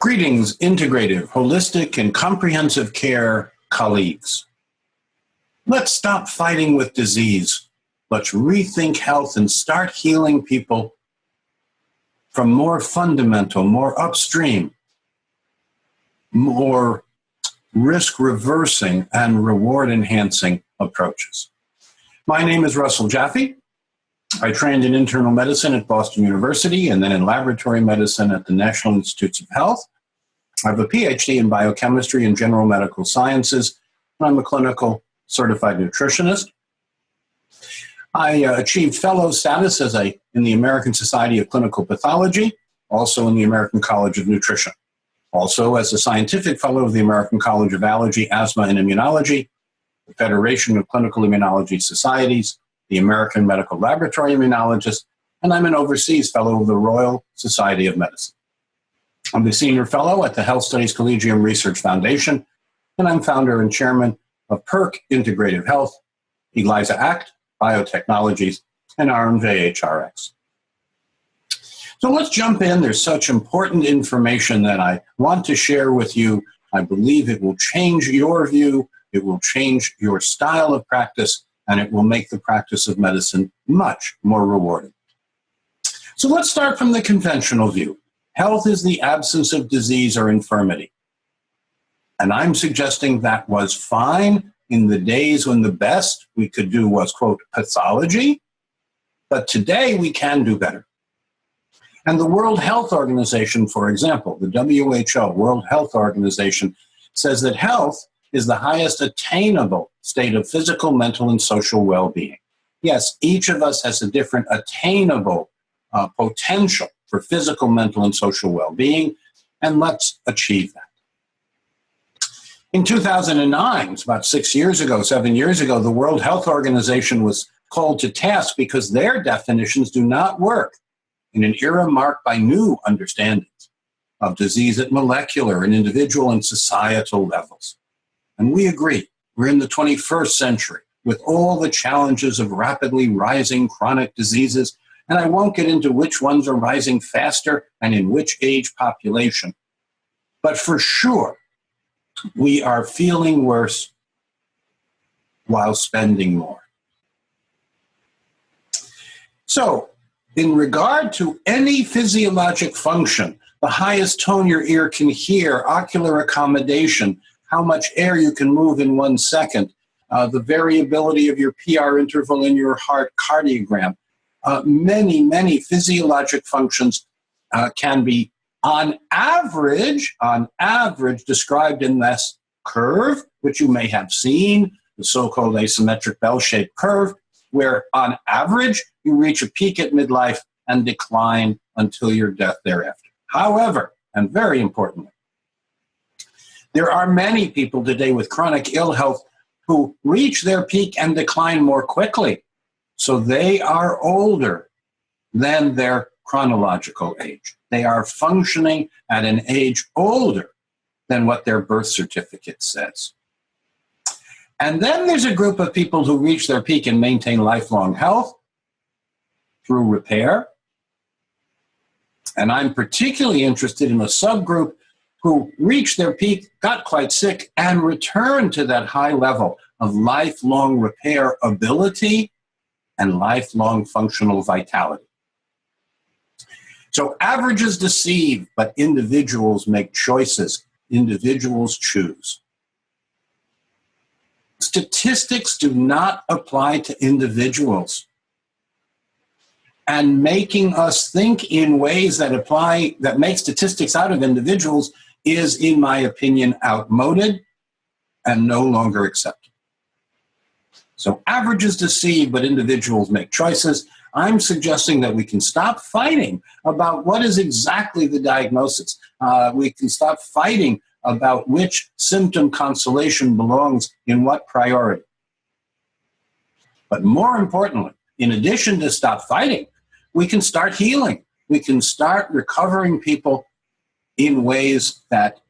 Greetings, integrative, holistic, and comprehensive care colleagues. Let's stop fighting with disease. Let's rethink health and start healing people from more fundamental, more upstream, more risk-reversing and reward-enhancing approaches. My name is Russell Jaffe. I trained in internal medicine at Boston University and then in laboratory medicine at the National Institutes of Health. I have a PhD in biochemistry and general medical sciences, and I'm a clinical certified nutritionist. I achieved fellow status in the American Society of Clinical Pathology, also in the American College of Nutrition, also as a scientific fellow of the American College of Allergy, Asthma, and Immunology, the Federation of Clinical Immunology Societies, the American Medical Laboratory Immunologist, and I'm an overseas fellow of the Royal Society of Medicine. I'm the senior fellow at the Health Studies Collegium Research Foundation, and I'm founder and chairman of PERC Integrative Health, ELISA Act, Biotechnologies, and RMJHRX. So let's jump in. There's such important information that I want to share with you. I believe it will change your view, it will change your style of practice, and it will make the practice of medicine much more rewarding. So let's start from the conventional view. Health is the absence of disease or infirmity. And I'm suggesting that was fine in the days when the best we could do was, quote, pathology. But today we can do better. And the World Health Organization, for example, the WHO, World Health Organization, says that health is the highest attainable state of physical, mental, and social well-being. Yes, each of us has a different attainable potential for physical, mental, and social well-being, and let's achieve that. In 2009, it's about 7 years ago, the World Health Organization was called to task because their definitions do not work in an era marked by new understandings of disease at molecular and individual and societal levels. And we agree, we're in the 21st century with all the challenges of rapidly rising chronic diseases, and I won't get into which ones are rising faster and in which age population. But for sure, we are feeling worse while spending more. So, in regard to any physiologic function, the highest tone your ear can hear, ocular accommodation, how much air you can move in 1 second, the variability of your PR interval in your heart cardiogram, many physiologic functions can be on average described in this curve, which you may have seen, the so-called asymmetric bell-shaped curve, where on average you reach a peak at midlife and decline until your death thereafter. However, and very importantly, there are many people today with chronic ill health who reach their peak and decline more quickly. So they are older than their chronological age. They are functioning at an age older than what their birth certificate says. And then there's a group of people who reach their peak and maintain lifelong health through repair. And I'm particularly interested in a subgroup who reached their peak, got quite sick, and returned to that high level of lifelong repair ability and lifelong functional vitality. So averages deceive, but individuals make choices. Individuals choose. Statistics do not apply to individuals. And making us think in ways that make statistics out of individuals is, in my opinion, outmoded and no longer accepted. So averages deceive, but individuals make choices. I'm suggesting that we can stop fighting about what is exactly the diagnosis. We can stop fighting about which symptom constellation belongs in what priority. But more importantly, in addition to stop fighting, we can start healing. We can start recovering people in ways that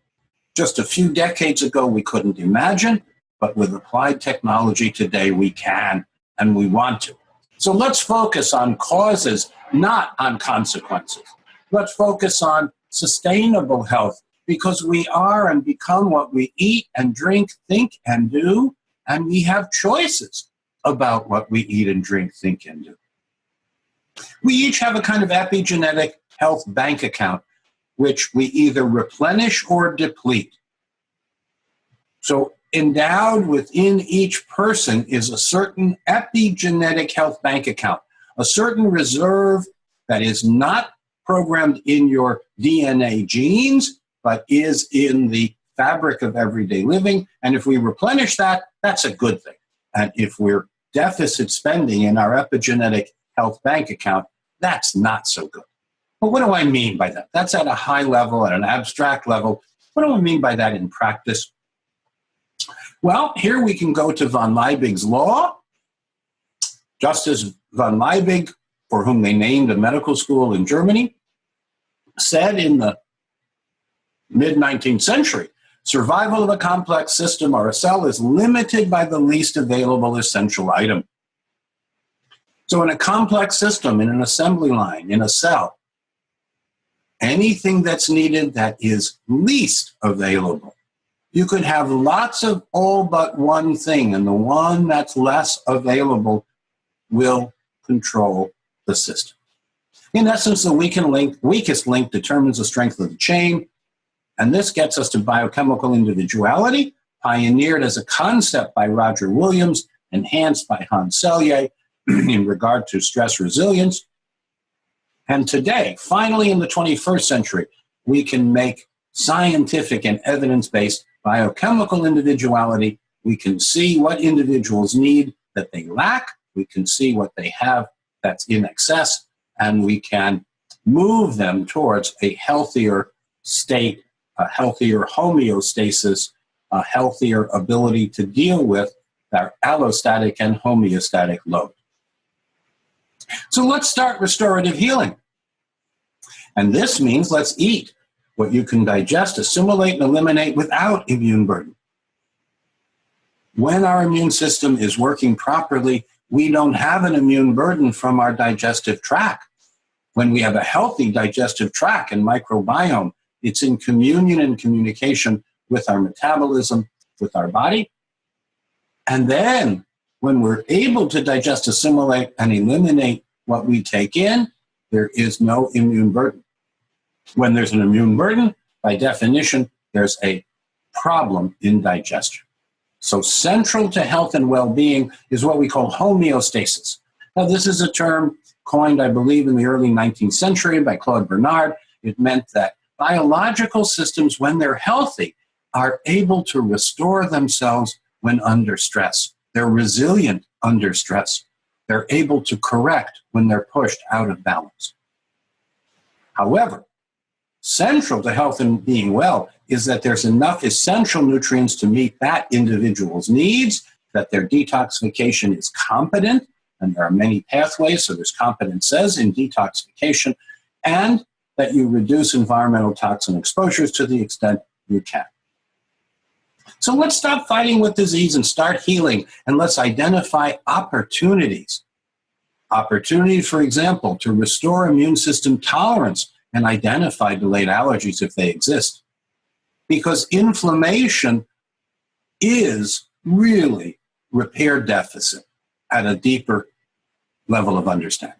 just a few decades ago we couldn't imagine, but with applied technology today we can and we want to. So let's focus on causes, not on consequences. Let's focus on sustainable health because we are and become what we eat and drink, think and do, and we have choices about what we eat and drink, think and do. We each have a kind of epigenetic health bank account, which we either replenish or deplete. So endowed within each person is a certain epigenetic health bank account, a certain reserve that is not programmed in your DNA genes, but is in the fabric of everyday living. And if we replenish that, that's a good thing. And if we're deficit spending in our epigenetic health bank account, that's not so good. But what do I mean by that? That's at a high level, at an abstract level. What do I mean by that in practice? Well, here we can go to von Leibig's law. Justice von Leibig, for whom they named a medical school in Germany, said in the mid-19th century, survival of a complex system or a cell is limited by the least available essential item. So in a complex system, in an assembly line, in a cell, anything that's needed that is least available. You could have lots of all but one thing, and the one that's less available will control the system. In essence, the weakest link determines the strength of the chain, and this gets us to biochemical individuality, pioneered as a concept by Roger Williams, enhanced by Hans Selye in regard to stress resilience. And today, finally in the 21st century, we can make scientific and evidence-based biochemical individuality. We can see what individuals need that they lack. We can see what they have that's in excess, and we can move them towards a healthier state, a healthier homeostasis, a healthier ability to deal with their allostatic and homeostatic load. So let's start restorative healing. And this means let's eat what you can digest, assimilate, and eliminate without immune burden. When our immune system is working properly, we don't have an immune burden from our digestive tract. When we have a healthy digestive tract and microbiome, it's in communion and communication with our metabolism, with our body. And then when we're able to digest, assimilate, and eliminate what we take in, there is no immune burden. When there's an immune burden, by definition, there's a problem in digestion. So central to health and well-being is what we call homeostasis. Now, this is a term coined, I believe, in the early 19th century by Claude Bernard. It meant that biological systems, when they're healthy, are able to restore themselves when under stress. They're resilient under stress. They're able to correct when they're pushed out of balance. However, central to health and being well is that there's enough essential nutrients to meet that individual's needs, that their detoxification is competent, and there are many pathways, so there's competences in detoxification, and that you reduce environmental toxin exposures to the extent you can. So let's stop fighting with disease and start healing, and let's identify opportunities. Opportunities, for example, to restore immune system tolerance and identify delayed allergies if they exist. Because inflammation is really repair deficit at a deeper level of understanding.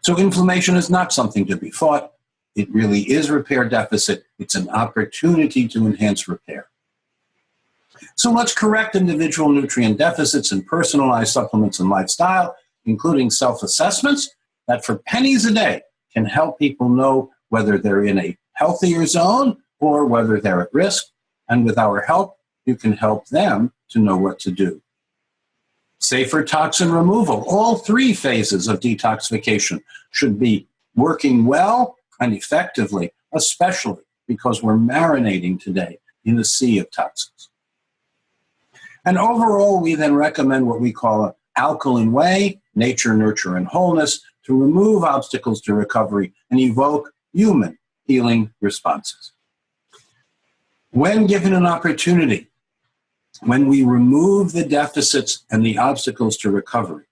So inflammation is not something to be fought. It really is repair deficit. It's an opportunity to enhance repair. So let's correct individual nutrient deficits and personalized supplements and lifestyle, including self-assessments that for pennies a day can help people know whether they're in a healthier zone or whether they're at risk. And with our help, you can help them to know what to do. Safer toxin removal. All three phases of detoxification should be working well and effectively, especially because we're marinating today in a sea of toxins. And overall, we then recommend what we call an alkaline way, nature, nurture, and wholeness, to remove obstacles to recovery and evoke human healing responses. When given an opportunity, when we remove the deficits and the obstacles to recovery,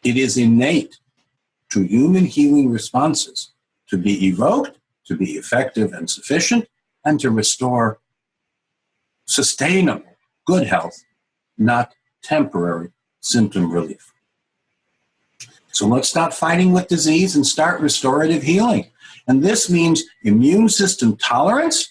it is innate to human healing responses to be evoked to be effective and sufficient, and to restore sustainable, good health, not temporary symptom relief. So let's stop fighting with disease and start restorative healing. And this means immune system tolerance,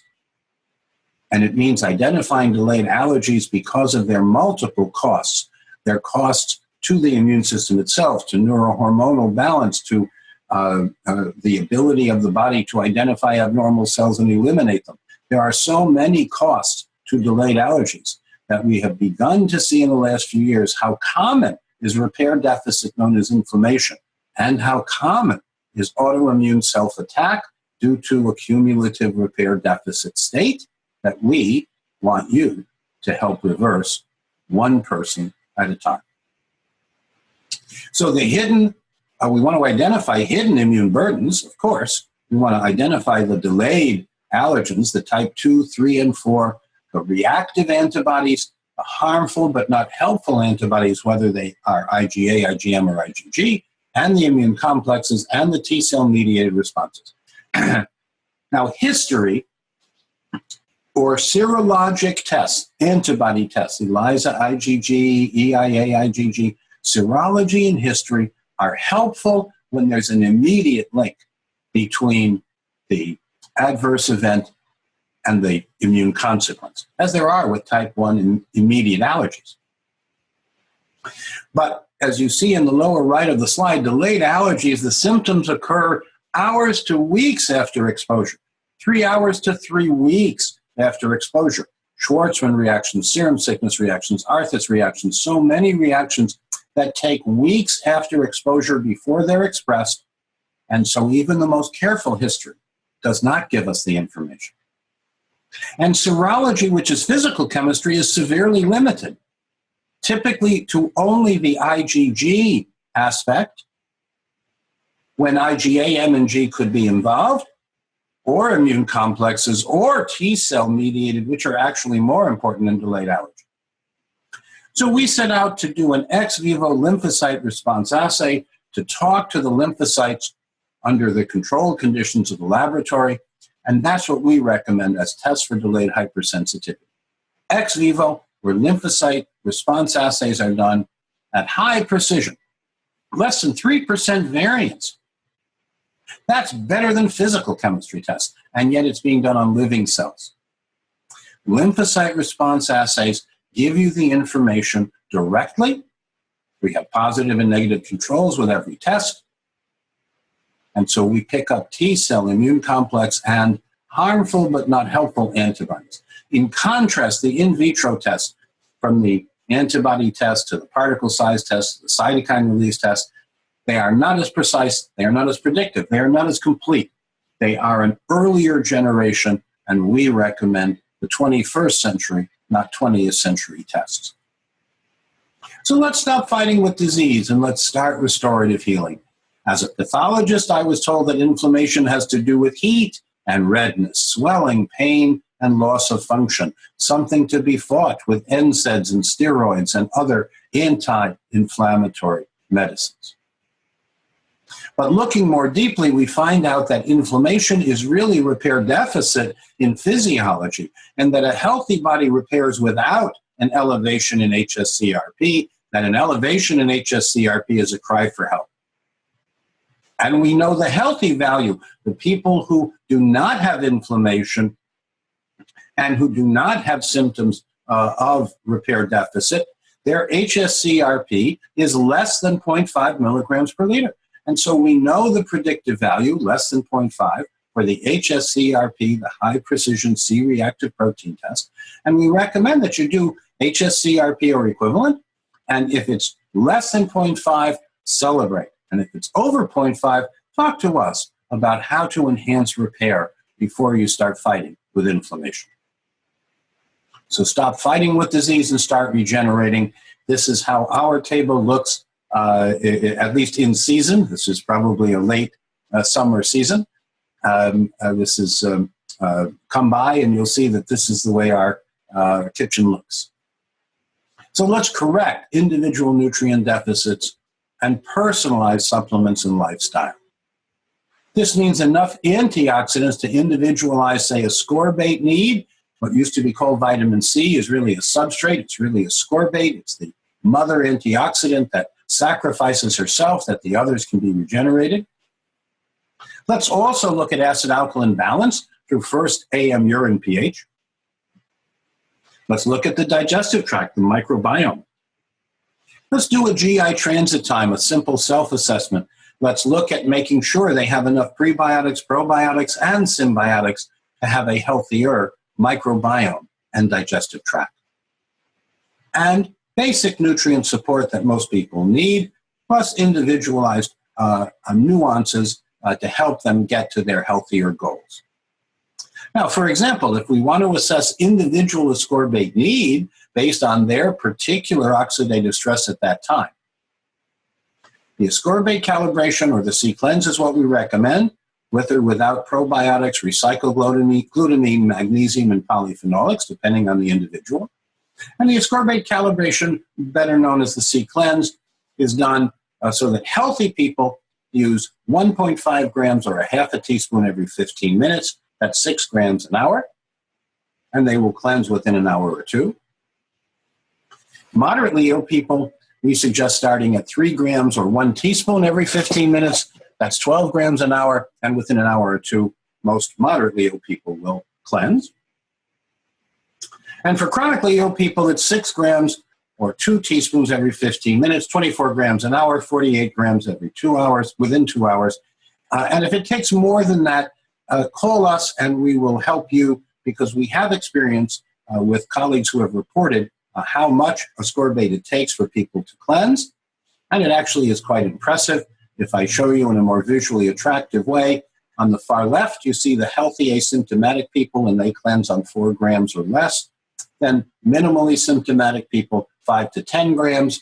and it means identifying delayed allergies because of their multiple costs. Their costs to the immune system itself, to neurohormonal balance, to the ability of the body to identify abnormal cells and eliminate them. There are so many costs to delayed allergies that we have begun to see in the last few years how common is repair deficit known as inflammation, and how common is autoimmune self-attack due to a cumulative repair deficit state that we want you to help reverse one person at a time. So the hidden, we want to identify hidden immune burdens, of course. We want to identify the delayed allergens, the type 2, 3, and 4, the reactive antibodies, the harmful but not helpful antibodies, whether they are IgA, IgM, or IgG, and the immune complexes and the T-cell mediated responses. Now, history or serologic tests, antibody tests, ELISA, IgG, EIA, IgG, serology and history are helpful when there's an immediate link between the adverse event and the immune consequence, as there are with type 1 immediate allergies. But as you see in the lower right of the slide, delayed allergies, the symptoms occur hours to weeks after exposure, 3 hours to 3 weeks after exposure. Schwarzman reactions, serum sickness reactions, Arthus reactions, so many reactions that take weeks after exposure before they're expressed, and so even the most careful history does not give us the information. And serology, which is physical chemistry, is severely limited, typically to only the IgG aspect, when IgA, M, and G could be involved, or immune complexes, or T-cell mediated, which are actually more important than delayed allergy. So we set out to do an ex vivo lymphocyte response assay to talk to the lymphocytes under the controlled conditions of the laboratory, and that's what we recommend as tests for delayed hypersensitivity. Ex vivo, where lymphocyte response assays are done at high precision, less than 3% variance. That's better than physical chemistry tests, and yet it's being done on living cells. Lymphocyte response assays give you the information directly. We have positive and negative controls with every test. And so we pick up T-cell, immune complex, and harmful but not helpful antibodies. In contrast, the in vitro test, from the antibody test to the particle size test, to the cytokine release test, they are not as precise, they are not as predictive, they are not as complete. They are an earlier generation, and we recommend the 21st century, not 20th century tests. So let's stop fighting with disease and let's start restorative healing. As a pathologist, I was told that inflammation has to do with heat and redness, swelling, pain, and loss of function, something to be fought with NSAIDs and steroids and other anti-inflammatory medicines. But looking more deeply, we find out that inflammation is really repair deficit in physiology, and that a healthy body repairs without an elevation in HSCRP, that an elevation in HSCRP is a cry for help. And we know the healthy value, the people who do not have inflammation and who do not have symptoms of repair deficit, their HSCRP is less than 0.5 milligrams per liter. And so we know the predictive value, less than 0.5, for the HSCRP, the high-precision C-reactive protein test. And we recommend that you do HSCRP or equivalent. And if it's less than 0.5, celebrate. And if it's over 0.5, talk to us about how to enhance repair before you start fighting with inflammation. So stop fighting with disease and start regenerating. This is how our table looks, at least in season. This is probably a late summer season. This is, come by and you'll see that this is the way our kitchen looks. So let's correct individual nutrient deficits and personalize supplements and lifestyle. This means enough antioxidants to individualize, say, ascorbate need. What used to be called vitamin C is really a substrate. It's really ascorbate. It's the mother antioxidant that sacrifices herself that the others can be regenerated. Let's also look at acid-alkaline balance through first AM urine pH. Let's look at the digestive tract, the microbiome. Let's do a GI transit time, a simple self-assessment. Let's look at making sure they have enough prebiotics, probiotics, and symbiotics to have a healthier microbiome and digestive tract. And basic nutrient support that most people need, plus individualized nuances to help them get to their healthier goals. Now, for example, if we want to assess individual ascorbate need based on their particular oxidative stress at that time, the ascorbate calibration or the C-cleanse is what we recommend, with or without probiotics, recycled glutamine, magnesium, and polyphenolics, depending on the individual. And the ascorbate calibration, better known as the C-cleanse, is done so that healthy people use 1.5 grams or a half a teaspoon every 15 minutes. That's 6 grams an hour, and they will cleanse within an hour or two. Moderately ill people, we suggest starting at 3 grams or 1 teaspoon every 15 minutes. That's 12 grams an hour, and within an hour or two, most moderately ill people will cleanse. And for chronically ill people, it's 6 grams or 2 teaspoons every 15 minutes, 24 grams an hour, 48 grams every 2 hours, within 2 hours. And if it takes more than that, call us and we will help you, because we have experience with colleagues who have reported how much ascorbate it takes for people to cleanse. And it actually is quite impressive. If I show you in a more visually attractive way, on the far left, you see the healthy asymptomatic people, and they cleanse on 4 grams or less. Then minimally symptomatic people, 5 to 10 grams.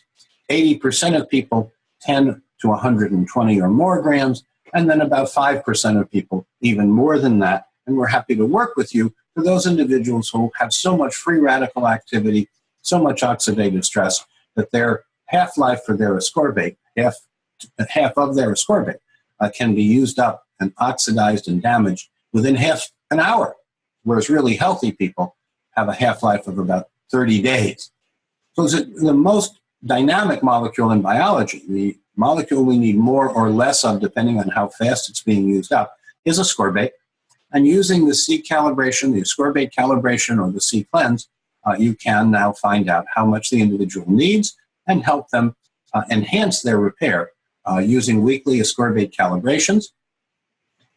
80% of people, 10 to 120 or more grams. And then about 5% of people, even more than that. And we're happy to work with you for those individuals who have so much free radical activity, so much oxidative stress, that their half-life for their ascorbate, half of their ascorbate, can be used up and oxidized and damaged within half an hour, whereas really healthy people have a half-life of about 30 days. So it's the most dynamic molecule in biology. The molecule we need more or less of, depending on how fast it's being used up, is ascorbate. And using the C calibration, the ascorbate calibration, or the C cleanse, you can now find out how much the individual needs and help them enhance their repair using weekly ascorbate calibrations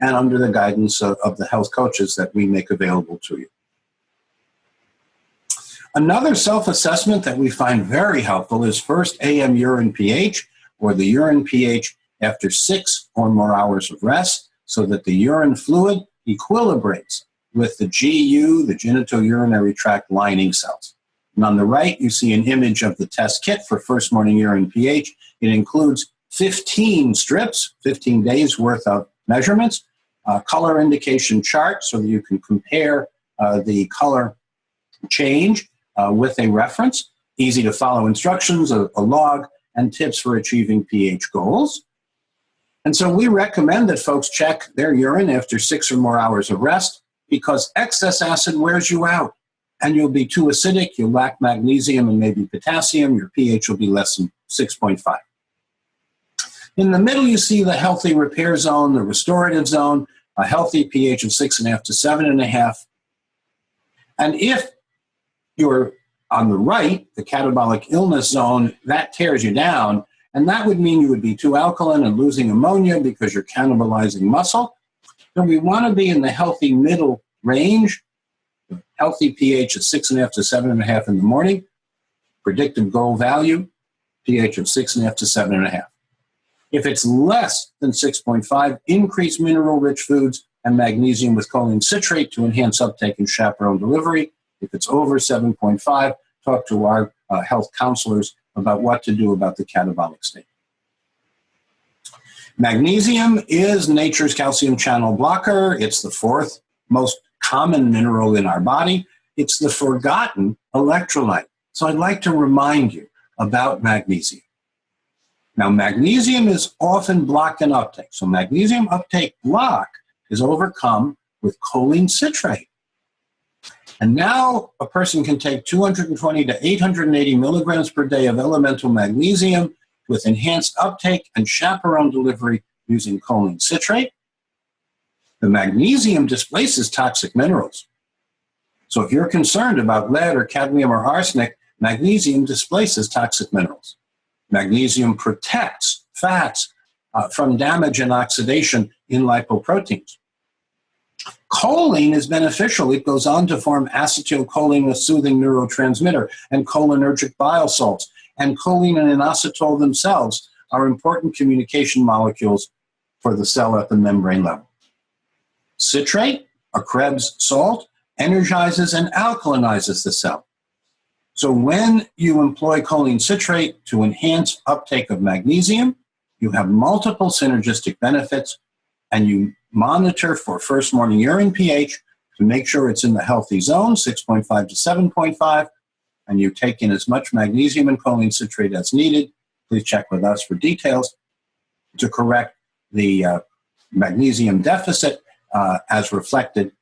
and under the guidance of the health coaches that we make available to you. Another self-assessment that we find very helpful is first AM urine pH, or the urine pH after 6 or more hours of rest, so that the urine fluid equilibrates with the GU, the genitourinary tract lining cells. And on the right, you see an image of the test kit for first morning urine pH. It includes 15 strips, 15 days worth of measurements, color indication chart so that you can compare the color change with a reference, easy to follow instructions, a log, and tips for achieving pH goals. And so we recommend that folks check their urine after 6 or more hours of rest, because excess acid wears you out and you'll be too acidic, you'll lack magnesium and maybe potassium, your pH will be less than 6.5. In the middle, you see the healthy repair zone, the restorative zone, a healthy pH of 6.5 to 7.5. And if you're on the right, the catabolic illness zone, that tears you down, and that would mean you would be too alkaline and losing ammonia because you're cannibalizing muscle. So we want to be in the healthy middle range. The healthy pH is 6.5 to 7.5 in the morning. Predictive goal value, pH of 6.5 to 7.5. If it's less than 6.5, increase mineral-rich foods and magnesium with choline citrate to enhance uptake and chaperone delivery. If it's over 7.5, talk to our health counselors about what to do about the catabolic state. Magnesium is nature's calcium channel blocker. It's the 4th most common mineral in our body. It's the forgotten electrolyte. So I'd like to remind you about magnesium. Now, magnesium is often blocked in uptake. So magnesium uptake block is overcome with choline citrate. And now a person can take 220 to 880 milligrams per day of elemental magnesium with enhanced uptake and chaperone delivery using choline citrate. The magnesium displaces toxic minerals. So if you're concerned about lead or cadmium or arsenic, magnesium displaces toxic minerals. Magnesium protects fats from damage and oxidation in lipoproteins. Choline is beneficial. It goes on to form acetylcholine, a soothing neurotransmitter, and cholinergic bile salts. And choline and inositol themselves are important communication molecules for the cell at the membrane level. Citrate, a Krebs salt, energizes and alkalinizes the cell. So when you employ choline citrate to enhance uptake of magnesium, you have multiple synergistic benefits, and you monitor for first morning urine pH to make sure it's in the healthy zone, 6.5 to 7.5, and you take in as much magnesium and choline citrate as needed. Please check with us for details to correct the magnesium deficit as reflected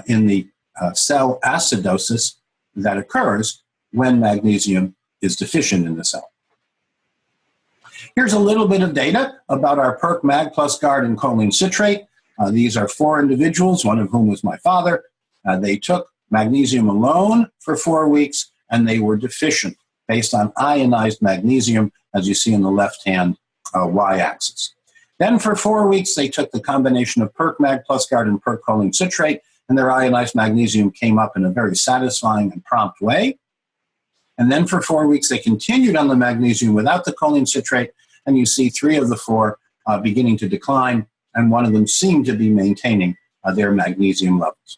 in the cell acidosis that occurs when magnesium is deficient in the cell. Here's a little bit of data about our PERC Mag Plus Guard and choline citrate. These are 4 individuals, one of whom was my father. They took magnesium alone for 4 weeks, and they were deficient based on ionized magnesium, as you see in the left-hand y-axis. Then for 4 weeks, they took the combination of PERC Mag Plus Guard and PERC choline citrate, and their ionized magnesium came up in a very satisfying and prompt way. And then for 4 weeks, they continued on the magnesium without the choline citrate, and you see 3 of the 4 beginning to decline, and one of them seemed to be maintaining their magnesium levels.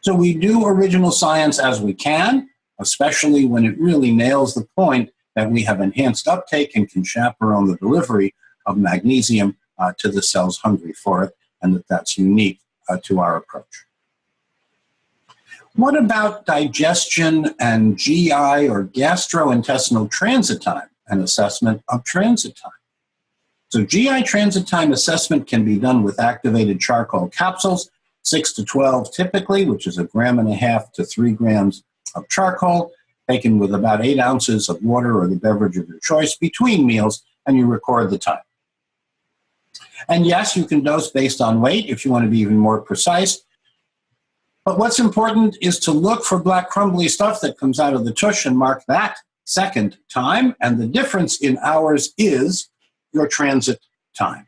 So we do original science as we can, especially when it really nails the point that we have enhanced uptake and can chaperone the delivery of magnesium to the cells hungry for it, and that's unique to our approach. What about digestion and GI or gastrointestinal transit time and assessment of transit time? So GI transit time assessment can be done with activated charcoal capsules, 6 to 12 typically, which is 1.5 grams to 3 grams of charcoal, taken with about 8 ounces of water or the beverage of your choice between meals, and you record the time. And yes, you can dose based on weight if you want to be even more precise. But what's important is to look for black crumbly stuff that comes out of the tush and mark that second time. And the difference in hours is your transit time.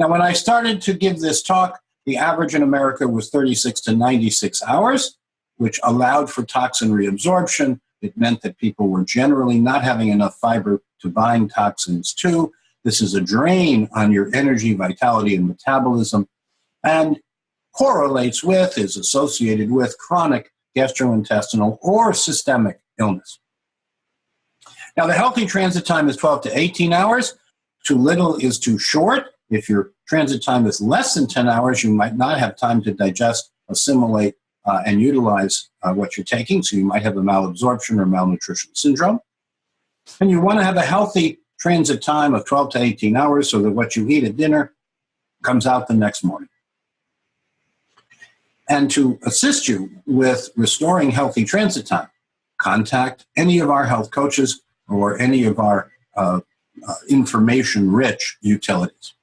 Now, when I started to give this talk, the average in America was 36 to 96 hours, which allowed for toxin reabsorption. It meant that people were generally not having enough fiber to bind toxins to. This is a drain on your energy, vitality, and metabolism, and correlates with, is associated with chronic gastrointestinal or systemic illness. Now, the healthy transit time is 12 to 18 hours. Too little is too short. If your transit time is less than 10 hours, you might not have time to digest, assimilate, and utilize what you're taking, so you might have a malabsorption or malnutrition syndrome. And you want to have a healthy transit time of 12 to 18 hours so that what you eat at dinner comes out the next morning. And to assist you with restoring healthy transit time, contact any of our health coaches or any of our information-rich utilities.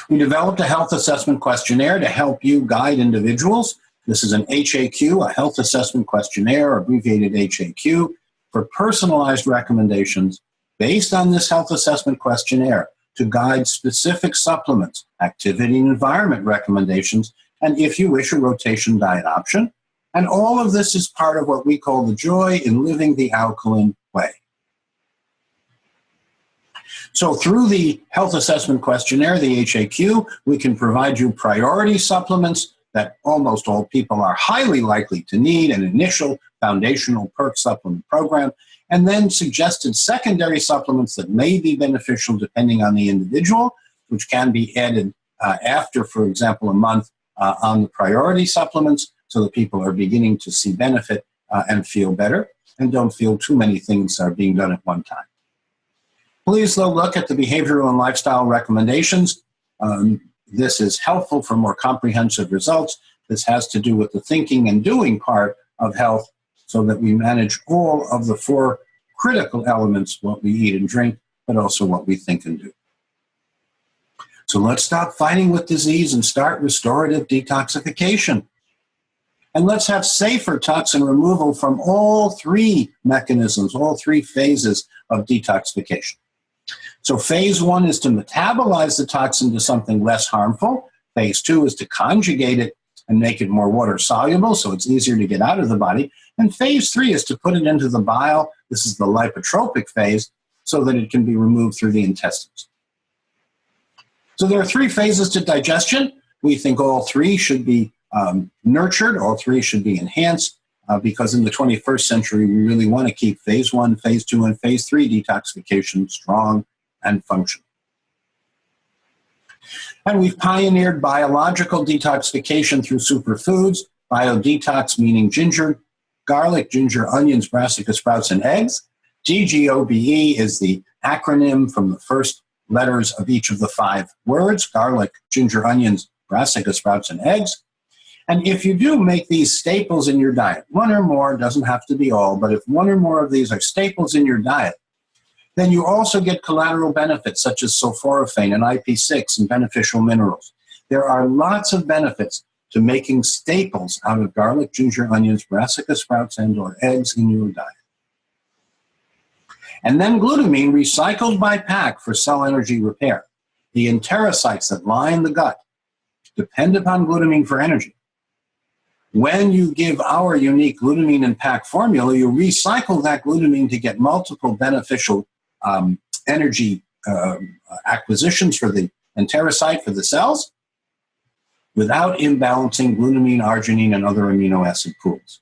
We developed a health assessment questionnaire to help you guide individuals. This is an HAQ, a health assessment questionnaire, abbreviated HAQ, for personalized recommendations based on this health assessment questionnaire to guide specific supplements, activity and environment recommendations, and if you wish, a rotation diet option. And all of this is part of what we call the joy in living the alkaline way. So through the health assessment questionnaire, the HAQ, we can provide you priority supplements that almost all people are highly likely to need, an initial foundational PERC supplement program, and then suggested secondary supplements that may be beneficial depending on the individual, which can be added after, for example, a month on the priority supplements so that people are beginning to see benefit and feel better and don't feel too many things are being done at one time. Please, though, look at the behavioral and lifestyle recommendations. This is helpful for more comprehensive results. This has to do with the thinking and doing part of health so that we manage all of the 4 critical elements, what we eat and drink, but also what we think and do. So let's stop fighting with disease and start restorative detoxification. And let's have safer toxin removal from all 3 mechanisms, all 3 phases of detoxification. So phase 1 is to metabolize the toxin to something less harmful. Phase 2 is to conjugate it and make it more water soluble so it's easier to get out of the body. And phase 3 is to put it into the bile. This is the lipotropic phase so that it can be removed through the intestines. So there are 3 phases to digestion. We think all 3 should be nurtured, all 3 should be enhanced because in the 21st century, we really want to keep phase 1, phase 2, and phase 3 detoxification strong and functional. And we've pioneered biological detoxification through superfoods, BioDetox meaning ginger, garlic, ginger, onions, brassica sprouts, and eggs. GGOBE is the acronym from the first letters of each of the 5 words, garlic, ginger, onions, brassica sprouts, and eggs. And if you do make these staples in your diet, 1 or more, doesn't have to be all, but if 1 or more of these are staples in your diet, then you also get collateral benefits such as sulforaphane and IP6 and beneficial minerals. There are lots of benefits to making staples out of garlic, ginger, onions, brassica sprouts, and or eggs in your diet. And then glutamine recycled by PAC for cell energy repair. The enterocytes that line the gut depend upon glutamine for energy. When you give our unique glutamine and PAC formula, you recycle that glutamine to get multiple beneficial energy acquisitions for the enterocyte, for the cells, without imbalancing glutamine, arginine, and other amino acid pools.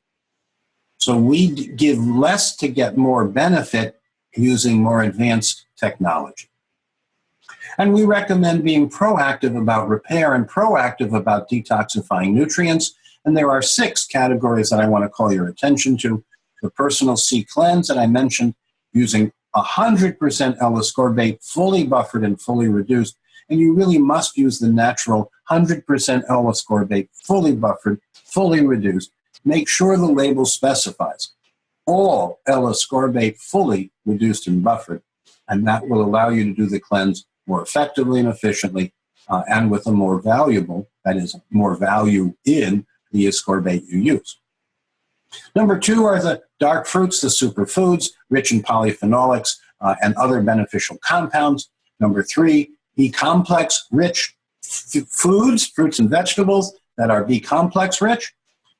So we give less to get more benefit using more advanced technology. And we recommend being proactive about repair and proactive about detoxifying nutrients. And there are 6 categories that I want to call your attention to. The personal C cleanse that I mentioned, using 100% L-ascorbate, fully buffered and fully reduced. And you really must use the natural 100% L-ascorbate, fully buffered, fully reduced. Make sure the label specifies all L-ascorbate fully reduced and buffered, and that will allow you to do the cleanse more effectively and efficiently and with a more valuable, that is, more value in the ascorbate you use. Number 2 are the dark fruits, the superfoods, rich in polyphenolics and other beneficial compounds. Number 3, B-complex rich foods, fruits and vegetables that are B-complex rich.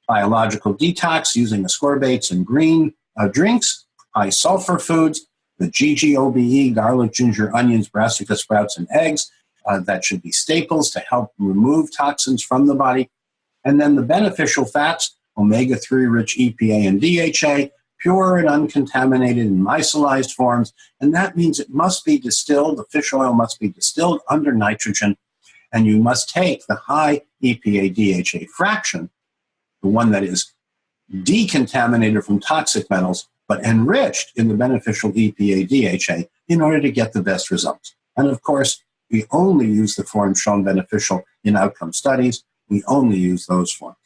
Biological detox using ascorbates and green drinks. High sulfur foods, the GGOBE, garlic, ginger, onions, brassica sprouts, and eggs. That should be staples to help remove toxins from the body. And then the beneficial fats, omega-3 rich EPA and DHA, pure and uncontaminated in micellized forms. And that means it must be distilled, the fish oil must be distilled under nitrogen, and you must take the high EPA DHA fraction, the one that is decontaminated from toxic metals, but enriched in the beneficial EPA DHA in order to get the best results. And of course, we only use the forms shown beneficial in outcome studies. We only use those forms.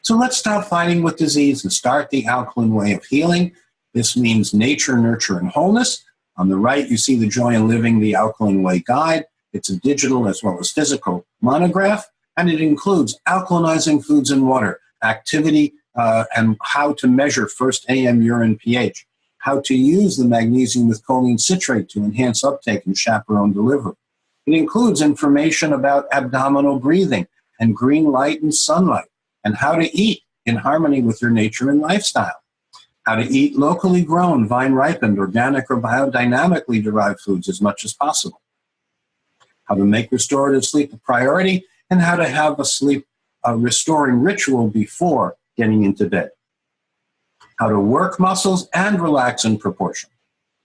So let's stop fighting with disease and start the alkaline way of healing. This means nature, nurture, and wholeness. On the right, you see the Joy in Living the Alkaline Way Guide. It's a digital as well as physical monograph, and it includes alkalinizing foods and water, activity, and how to measure first AM urine pH, how to use the magnesium with choline citrate to enhance uptake and chaperone delivery. It includes information about abdominal breathing and green light and sunlight, and how to eat in harmony with your nature and lifestyle, how to eat locally grown, vine-ripened, organic, or biodynamically derived foods as much as possible, how to make restorative sleep a priority, and how to have a sleep restoring ritual before getting into bed, how to work muscles and relax in proportion.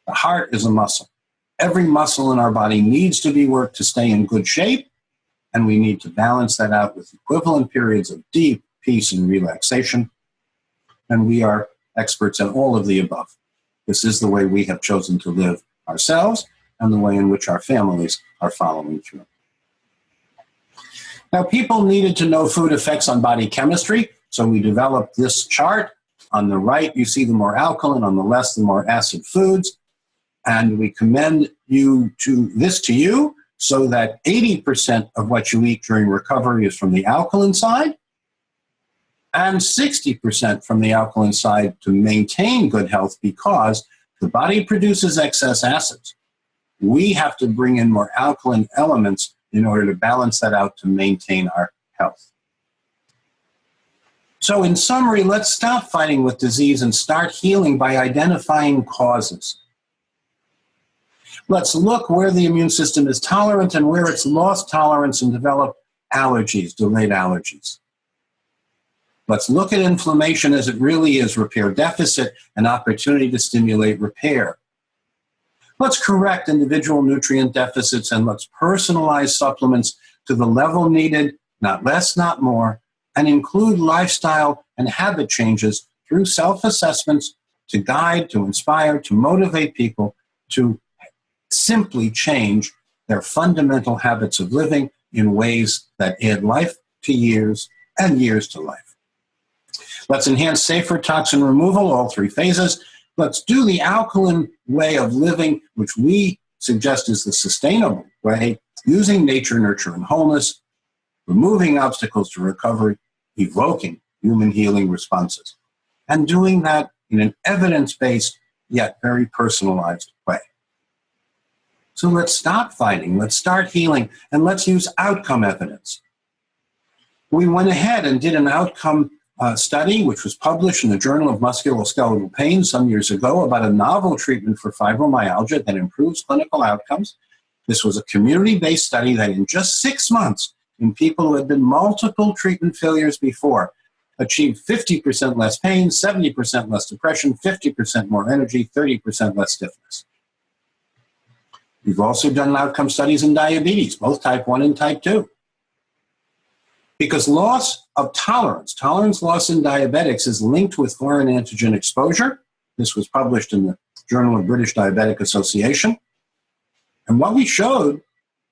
The heart is a muscle. Every muscle in our body needs to be worked to stay in good shape, and we need to balance that out with equivalent periods of deep peace and relaxation. And we are experts at all of the above. This is the way we have chosen to live, ourselves and the way in which our families are following through. Now, people needed to know food effects on body chemistry, so we developed this chart. On the right, you see the more alkaline, on the left, the more acid foods. And we commend you to you so that 80% of what you eat during recovery is from the alkaline side and 60% from the alkaline side to maintain good health, because the body produces excess acids. We have to bring in more alkaline elements in order to balance that out to maintain our health. So in summary, let's stop fighting with disease and start healing by identifying causes. Let's look where the immune system is tolerant and where it's lost tolerance and developed allergies, delayed allergies. Let's look at inflammation as it really is: repair deficit, an opportunity to stimulate repair. Let's correct individual nutrient deficits, and let's personalize supplements to the level needed, not less, not more, and include lifestyle and habit changes through self-assessments to guide, to inspire, to motivate people to simply change their fundamental habits of living in ways that add life to years and years to life. Let's enhance safer toxin removal, all three phases. Let's do the alkaline way of living, which we suggest is the sustainable way, using nature, nurture, and wholeness, removing obstacles to recovery, evoking human healing responses, and doing that in an evidence-based yet very personalized way. So let's stop fighting, let's start healing, and let's use outcome evidence. We went ahead and did an outcome study, which was published in the Journal of Musculoskeletal Pain some years ago, about a novel treatment for fibromyalgia that improves clinical outcomes. This was a community-based study that in just 6 months, in people who had been multiple treatment failures before, achieved 50% less pain, 70% less depression, 50% more energy, 30% less stiffness. We've also done outcome studies in diabetes, both type 1 and type 2. Because loss of tolerance loss in diabetics is linked with foreign antigen exposure. This was published in the Journal of British Diabetic Association. And what we showed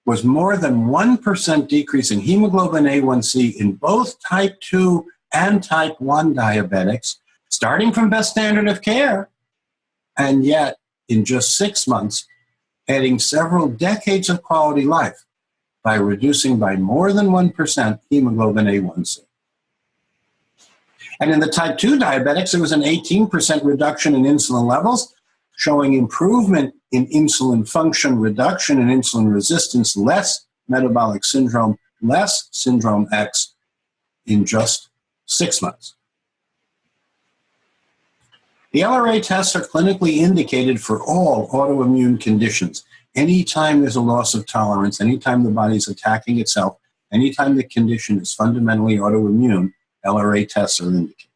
was more than 1% decrease in hemoglobin A1C in both type 2 and type 1 diabetics, starting from best standard of care, and yet in just 6 months, adding several decades of quality life by reducing by more than 1% hemoglobin A1C. And in the type 2 diabetics, there was an 18% reduction in insulin levels, showing improvement in insulin function, reduction in insulin resistance, less metabolic syndrome, less syndrome X in just 6 months. The LRA tests are clinically indicated for all autoimmune conditions. Anytime there's a loss of tolerance, anytime the body's attacking itself, anytime the condition is fundamentally autoimmune, LRA tests are indicated.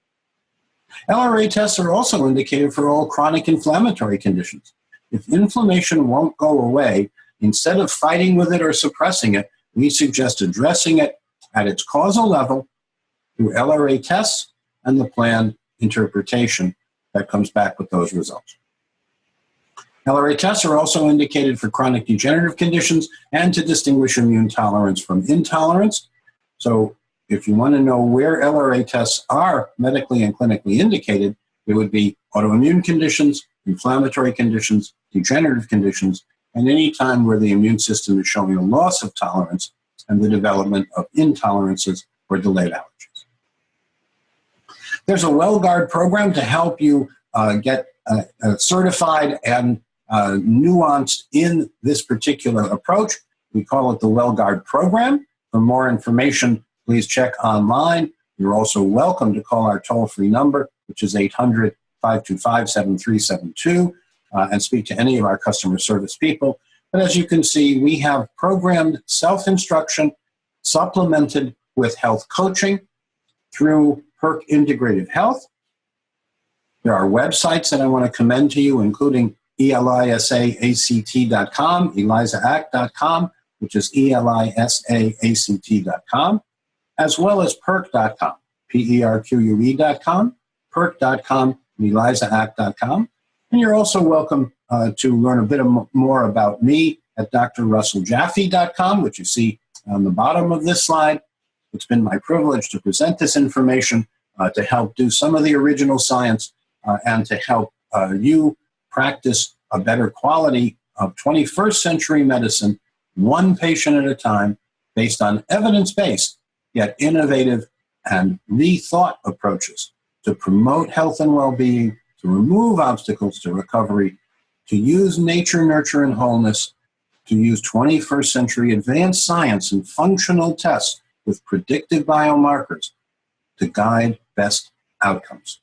LRA tests are also indicated for all chronic inflammatory conditions. If inflammation won't go away, instead of fighting with it or suppressing it, we suggest addressing it at its causal level through LRA tests and the planned interpretation that comes back with those results. LRA tests are also indicated for chronic degenerative conditions and to distinguish immune tolerance from intolerance. So if you want to know where LRA tests are medically and clinically indicated, it would be autoimmune conditions, inflammatory conditions, degenerative conditions, and any time where the immune system is showing a loss of tolerance and the development of intolerances or delayed allergies. There's a WellGuard program to help you get certified and nuanced in this particular approach. We call it the WellGuard program. For more information, please check online. You're also welcome to call our toll-free number, which is 800-525-7372, and speak to any of our customer service people. But as you can see, we have programmed self-instruction supplemented with health coaching through Perk Integrative Health. There are websites that I want to commend to you, including ELISAACT.com, ELISAACT.com, which is ELISAACT.com, as well as Perk.com, PERQUE.com, Perk.com, and ELISAACT.com. And you're also welcome to learn a bit more about me at drrusselljaffe.com, which you see on the bottom of this slide. It's been my privilege to present this information to help do some of the original science and to help you practice a better quality of 21st century medicine, one patient at a time, based on evidence-based, yet innovative and rethought approaches to promote health and well-being, to remove obstacles to recovery, to use nature, nurture, and wholeness, to use 21st century advanced science and functional tests with predictive biomarkers to guide best outcomes.